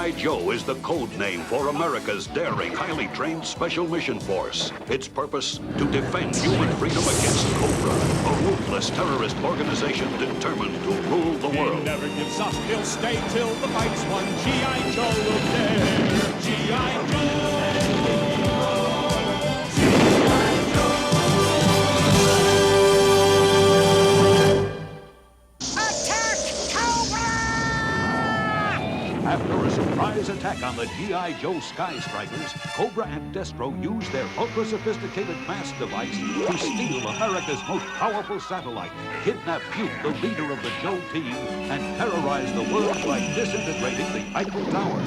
G.I. Joe is the code name for America's daring, highly trained Special Mission Force. Its purpose, to defend human freedom against Cobra, a ruthless terrorist organization determined to rule the world. He never gives up, he'll stay till the fight's won. G.I. Joe will dare. G.I. Joe! After a surprise attack on the G.I. Joe Sky Strikers, Cobra and Destro use their ultra-sophisticated mass device to steal America's most powerful satellite, kidnap Puke, the leader of the Joe team, and terrorize the world by disintegrating the Eiffel Tower.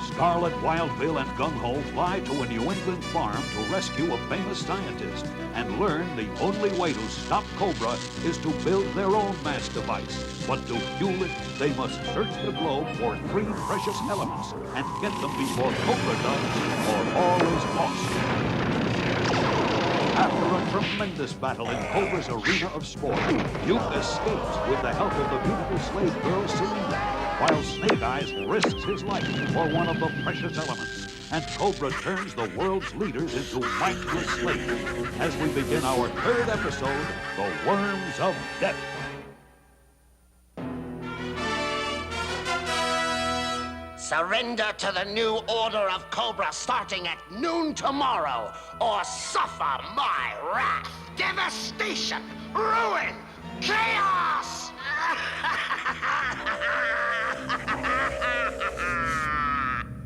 Scarlet, Wild Bill, and Gung Ho fly to a New England farm to rescue a famous scientist and learn the only way to stop Cobra is to build their own mass device. But to fuel it, they must search the globe for 3 precious elements and get them before Cobra does, or all is lost. After a tremendous battle in Cobra's arena of sport, Duke escapes with the help of the beautiful slave girl Selena, while Snake Eyes risks his life for one of the precious elements, and Cobra turns the world's leaders into mindless slaves as we begin our 3rd episode, The Worms of Death. Surrender to the new order of Cobra starting at noon tomorrow, or suffer my wrath. Devastation, ruin, chaos!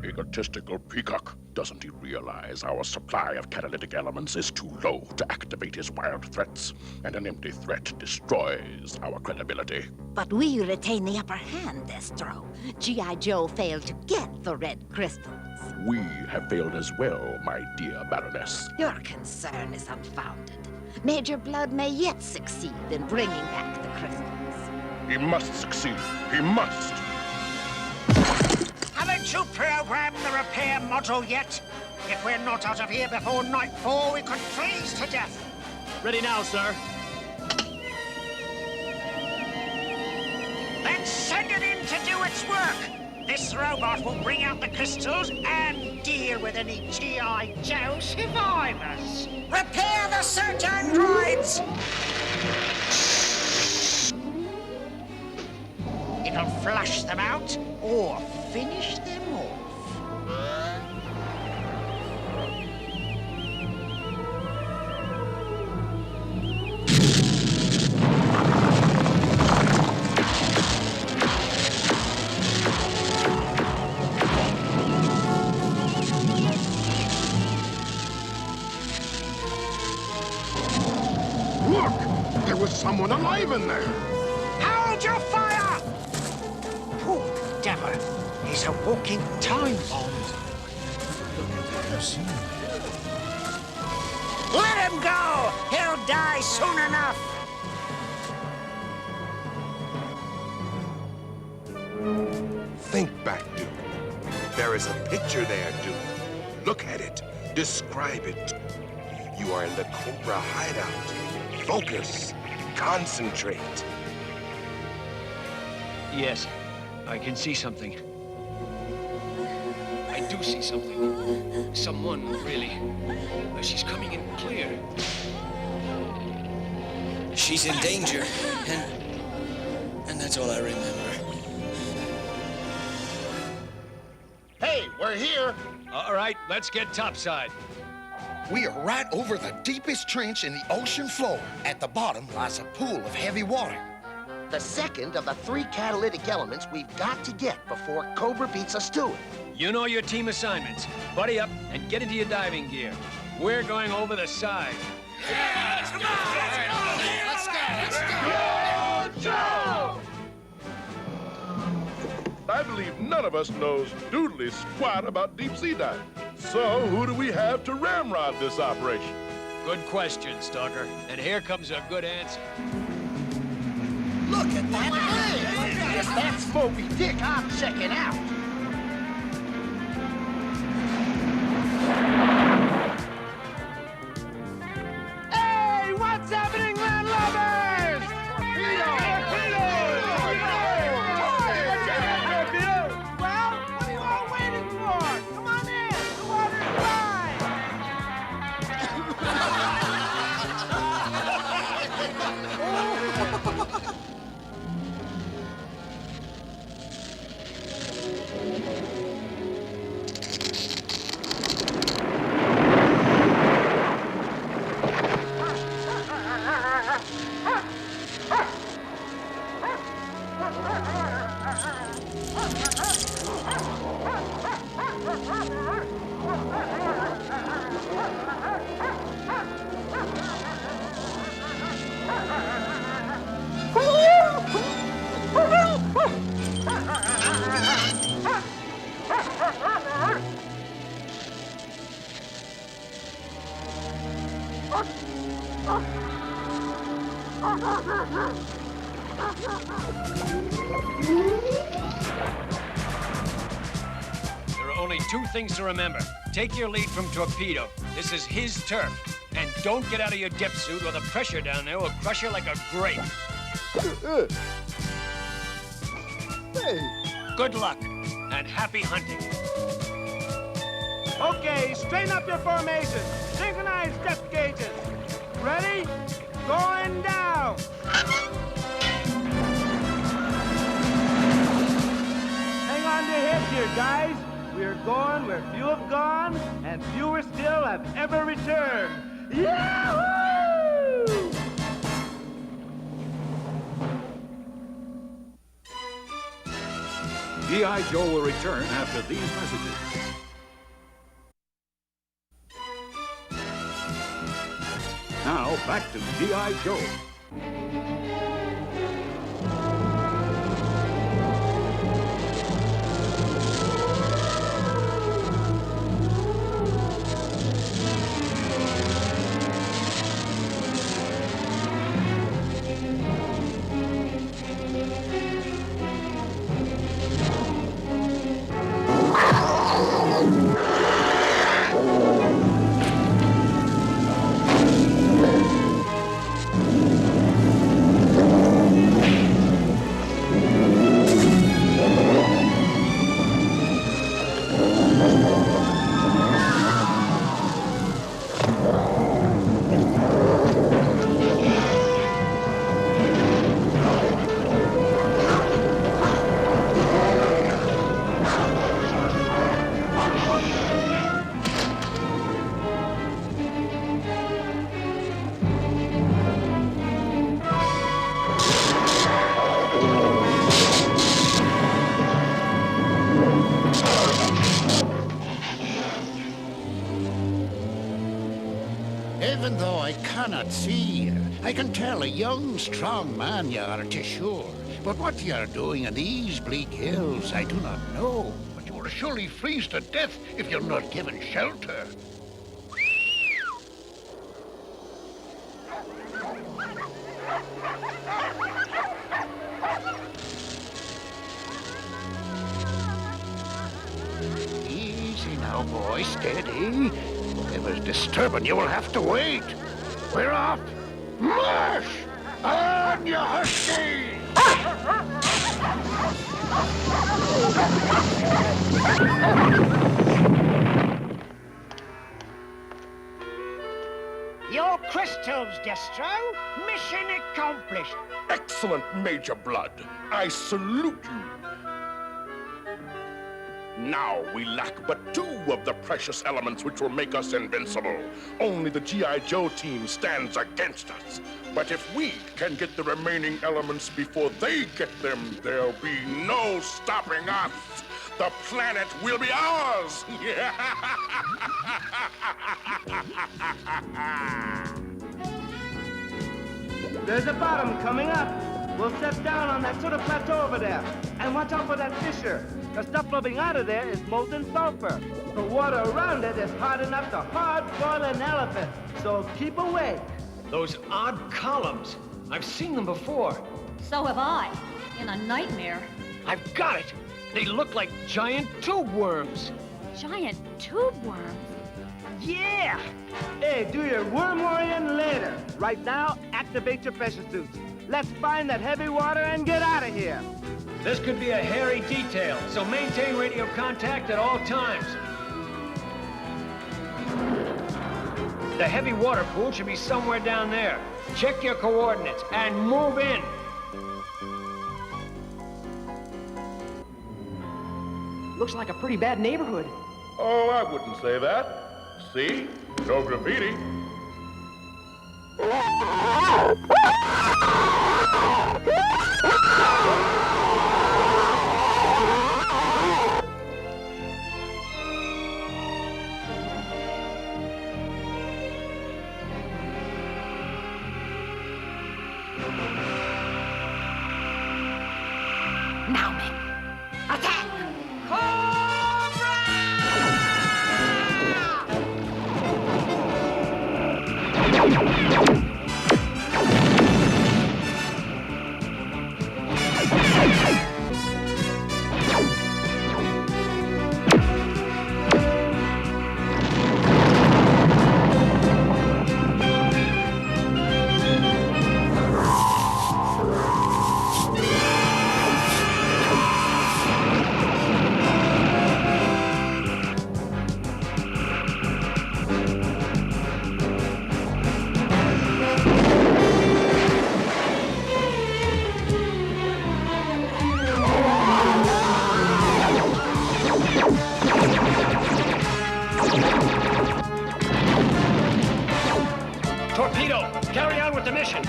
Egotistical peacock. Doesn't he realize our supply of catalytic elements is too low to activate his wild threats? And an empty threat destroys our credibility. But we retain the upper hand, Destro. G.I. Joe failed to get the red crystals. We have failed as well, my dear Baroness. Your concern is unfounded. Major Blood may yet succeed in bringing back the crystals. He must succeed. He must. Haven't you programmed the repair module yet? If we're not out of here before nightfall, we could freeze to death. Ready now, sir. Then send it in to do its work. This robot will bring out the crystals and deal with any G.I. Joe survivors. Repair the search androids! It'll flush them out or finish them off. Look! There was someone alive in there! Hold your fire! Poor devil. He's a walking time bomb. Let him go! He'll die soon enough! Think back, Duke. There is a picture there, Duke. Look at it. Describe it. You are in the Cobra hideout. Focus. Concentrate. Yes, I can see something. I do see something. Someone, really. She's coming in clear. She's in danger, and that's all I remember. Hey, we're here. All right, let's get topside. We are right over the deepest trench in the ocean floor. At the bottom lies a pool of heavy water. The second of the 3 catalytic elements we've got to get before Cobra beats us to it. You know your team assignments. Buddy up and get into your diving gear. We're going over the side. Yeah, come on! Let's go! Joe! I believe none of us knows doodly squat about deep-sea diving. So who do we have to ramrod this operation? Good question, Stalker. And here comes a good answer. Look at that! If that's Moby Dick, I'm checking out. Hey, what's happening, landlubbers? Torpedo! Well, There are only two things to remember. Take your lead from Torpedo. This is his turf. And don't get out of your depth suit or the pressure down there will crush you like a grape. Good luck and happy hunting. Okay, straighten up your formation. Synchronize depth gauges. Ready? Going down. Hang on to your heads here, guys. We're going where few have gone, and fewer still have ever returned. Yahoo! G.I. Joe will return after these messages. Now, back to G.I. Joe. Even though I cannot see you, I can tell a young, strong man you are, 'tis sure. But what you are doing in these bleak hills, I do not know. But you will surely freeze to death if you're not given shelter. Easy now, boy, steady. Whatever's disturbing you will have to wait. We're off. March! On you husky! Your crystals, Destro. Mission accomplished. Excellent, Major Blood. I salute you. Now we lack but two of the precious elements which will make us invincible. Only the G.I. Joe team stands against us. But if we can get the remaining elements before they get them, there'll be no stopping us. The planet will be ours. There's a bottom coming up. We'll set down on that sort of plateau over there. And watch out for that fissure. The stuff flowing out of there is molten sulfur. The water around it is hard enough to hard-boil an elephant. So keep awake. Those odd columns. I've seen them before. So have I. In a nightmare. I've got it. They look like giant tube worms. Giant tube worms? Yeah! Hey, do your worm worrying later. Right now, activate your pressure suits. Let's find that heavy water and get out of here. This could be a hairy detail, so maintain radio contact at all times. The heavy water pool should be somewhere down there. Check your coordinates and move in. Looks like a pretty bad neighborhood. Oh, I wouldn't say that. See? No graffiti.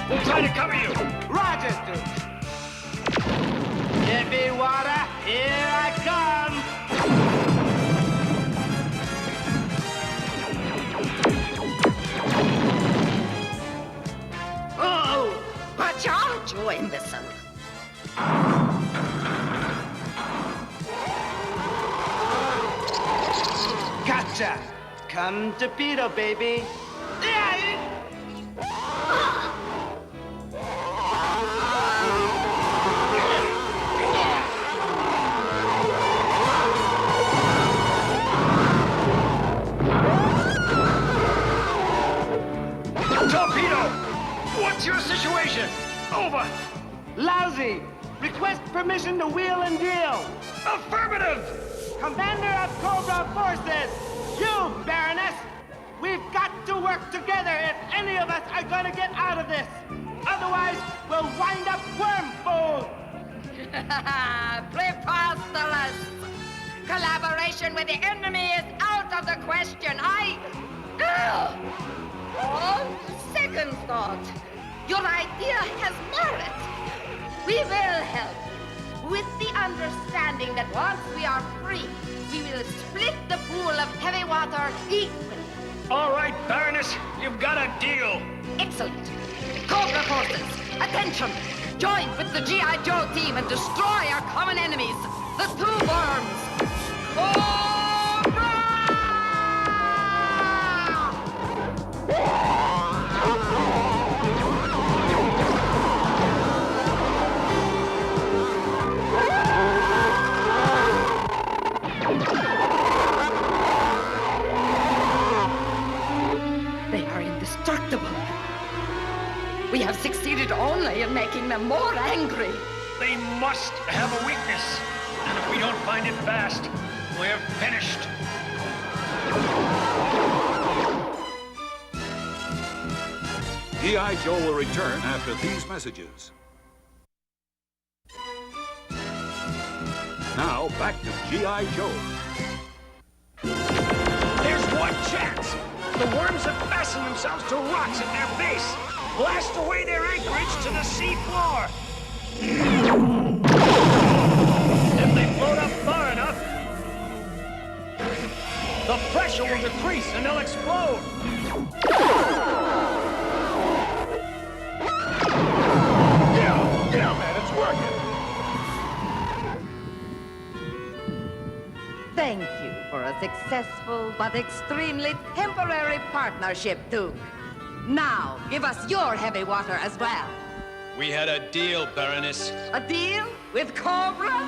We'll try to cover you. Roger, Duke. Heavy water, here I come. Oh, watch out, you imbecile. Gotcha. Come to Peter, baby. Torpedo! What's your situation? Over. Lousy. Request permission to wheel and deal. Affirmative! Commander of Cobra Forces, you, Baroness, we've got to work together if any of us are going to get out of this. Otherwise, we'll wind up worm food. Preposterous! Collaboration with the enemy is out of the question. On second thought, your idea has merit. We will help, with the understanding that once we are free, we will split the pool of heavy water equally. All right, Baroness, you've got a deal. Excellent. Cobra forces, attention! Join with the G.I. Joe team and destroy our common enemies, the two worms. Cobra! They are indestructible. We have succeeded only in making them more angry. They must have a weakness. And if we don't find it fast, we're finished. G.I. Joe will return after these messages. Now, back to G.I. Joe. There's one chance. The worms have fastened themselves to rocks at their base. Blast away their anchorage to the sea floor. If they float up far enough, the pressure will decrease and they'll explode. Yeah, man, it's working. Thank you for a successful but extremely temporary partnership, Duke. Now, give us your heavy water as well. We had a deal, Baroness. A deal with Cobra?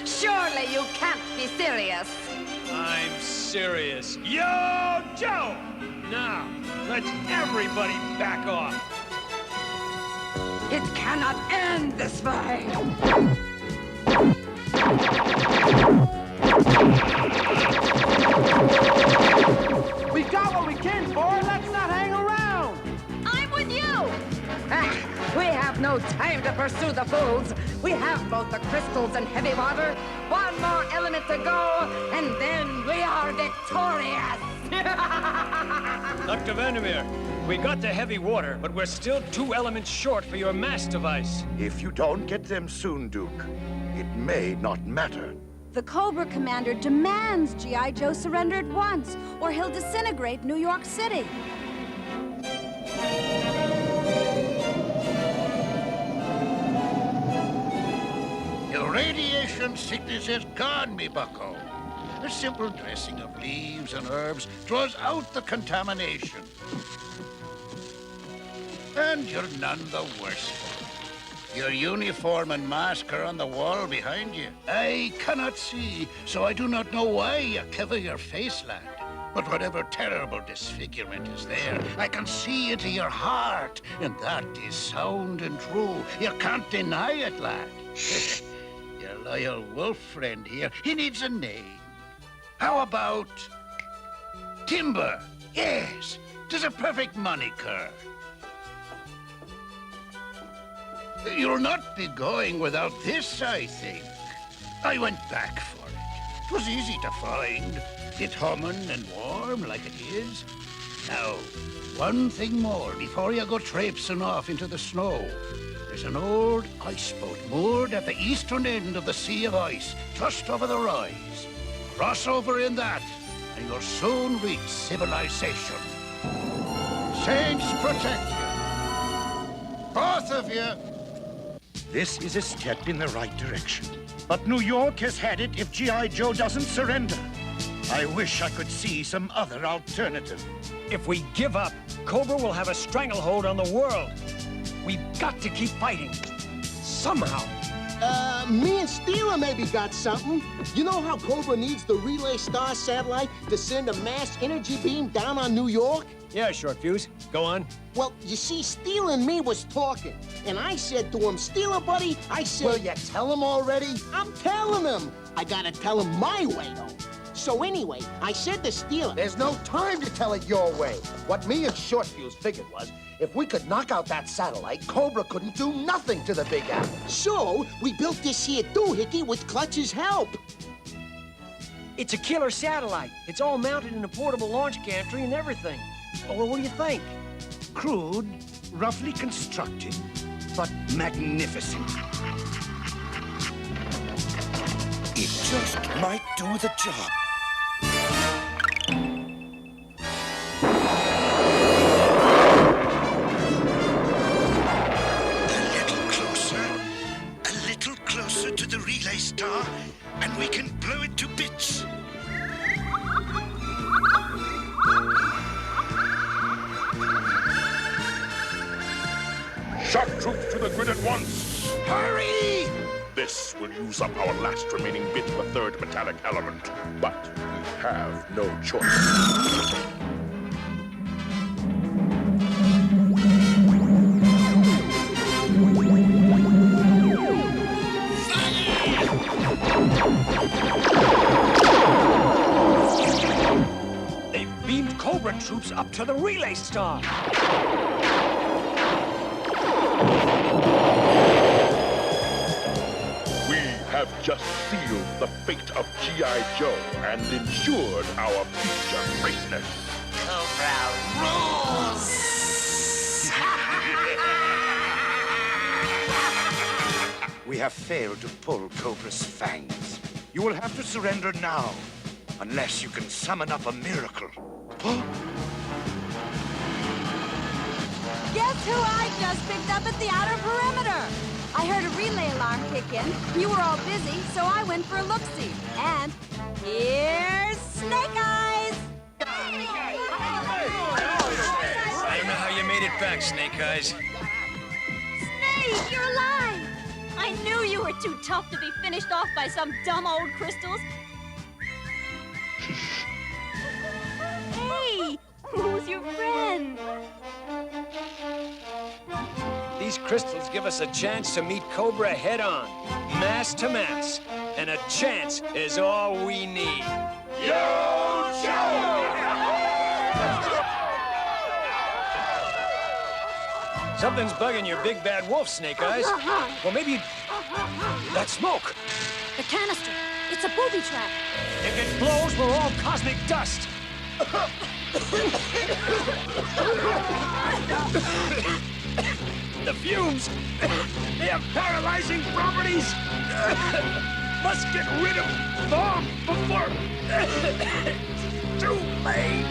Surely you can't be serious. I'm serious. Yo, Joe! Now, let's everybody back off. It cannot end this way. We got what we came for. Let's not hang around. I'm with you! We have no time to pursue the fools. We have both the crystals and heavy water. One more element to go, and then we are victorious. Dr. Vandermeer, we got the heavy water, but we're still 2 elements short for your mass device. If you don't get them soon, Duke, it may not matter. The Cobra Commander demands G.I. Joe surrender at once, or he'll disintegrate New York City. Your radiation sickness is gone, me bucko. A simple dressing of leaves and herbs draws out the contamination. And you're none the worse for it. Your uniform and mask are on the wall behind you. I cannot see, so I do not know why you cover your face, lad. But whatever terrible disfigurement is there, I can see into your heart, and that is sound and true. You can't deny it, lad. Your loyal wolf friend here, he needs a name. How about Timber? Yes, 'tis a perfect moniker. You'll not be going without this, I think. I went back for it. 'Twas easy to find. It's humming and warm like it is. Now, one thing more before you go traipsing off into the snow. There's an old ice boat moored at the eastern end of the Sea of Ice, just over the rise. Cross over in that, and you'll soon reach civilization. Saints protect you. Both of you. This is a step in the right direction. But New York has had it if G.I. Joe doesn't surrender. I wish I could see some other alternative. If we give up, Cobra will have a stranglehold on the world. We've got to keep fighting. Somehow. Me and Steeler maybe got something. You know how Cobra needs the Relay Star satellite to send a mass energy beam down on New York? Yeah, Short Fuse. Go on. Well, you see, Steeler and me was talking, and I said to him, Steeler, buddy, I said... Will you tell him already? I'm telling him. I gotta tell him my way, though. So anyway, I said to Steeler... There's no time to tell it your way. What me and Short Fuse figured was, if we could knock out that satellite, Cobra couldn't do nothing to the Big Apple. So, we built this here doohickey with Clutch's help. It's a killer satellite. It's all mounted in a portable launch gantry and everything. Well, what do you think? Crude, roughly constructed, but magnificent. It just might do the job. A little closer to the Relay Star, and we can blow it to bits. Shock troops to the grid at once! Hurry! This will use up our last remaining bit of the third metallic element, but we have no choice. They've beamed Cobra troops up to the Relay Star. We have just sealed the fate of G.I. Joe and ensured our future greatness. Cobra rules! We have failed to pull Cobra's fangs. You will have to surrender now, unless you can summon up a miracle. Guess who I just picked up at the outer perimeter? I heard a relay alarm kick in. You were all busy, so I went for a look-see. And here's Snake Eyes! I don't know how you made it back, Snake Eyes. Snake, you're alive! I knew you were too tough to be finished off by some dumb old crystals. Hey, who's your friend? These crystals give us a chance to meet Cobra head-on, mass to mass. And a chance is all we need. Yo, Joe! Something's bugging your big bad wolf, Snake Eyes. Well, maybe that smoke. The canister. It's a booby trap. If it blows, we're all cosmic dust. The fumes, they have paralyzing properties. Must get rid of them before it's too late.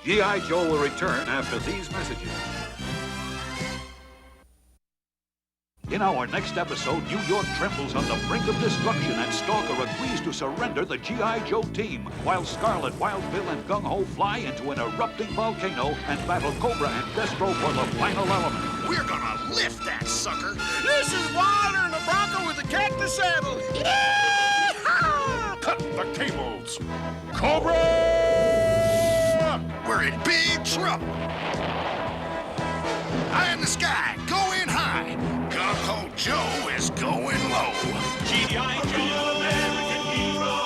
G.I. Joe will return after these messages. In our next episode, New York trembles on the brink of destruction and Stalker agrees to surrender the G.I. Joe team, while Scarlet, Wild Bill, and Gung Ho fly into an erupting volcano and battle Cobra and Destro for the final element. We're gonna lift that sucker. This is Wilder and the Bronco with the cactus saddle. Cut the cables! Cobra! We're in big trouble. Eye in the sky, go in high. Gung-Ho Joe is going low. G.I. Joe, American hero.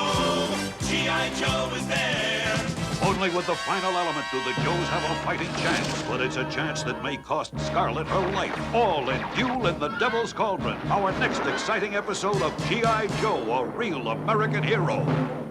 G.I. Joe is there. For Only with the final element do the Joes have a fighting chance, but it's a chance that may cost Scarlet her life. All in Duel in the Devil's Cauldron, our next exciting episode of G.I. Joe, a real American hero.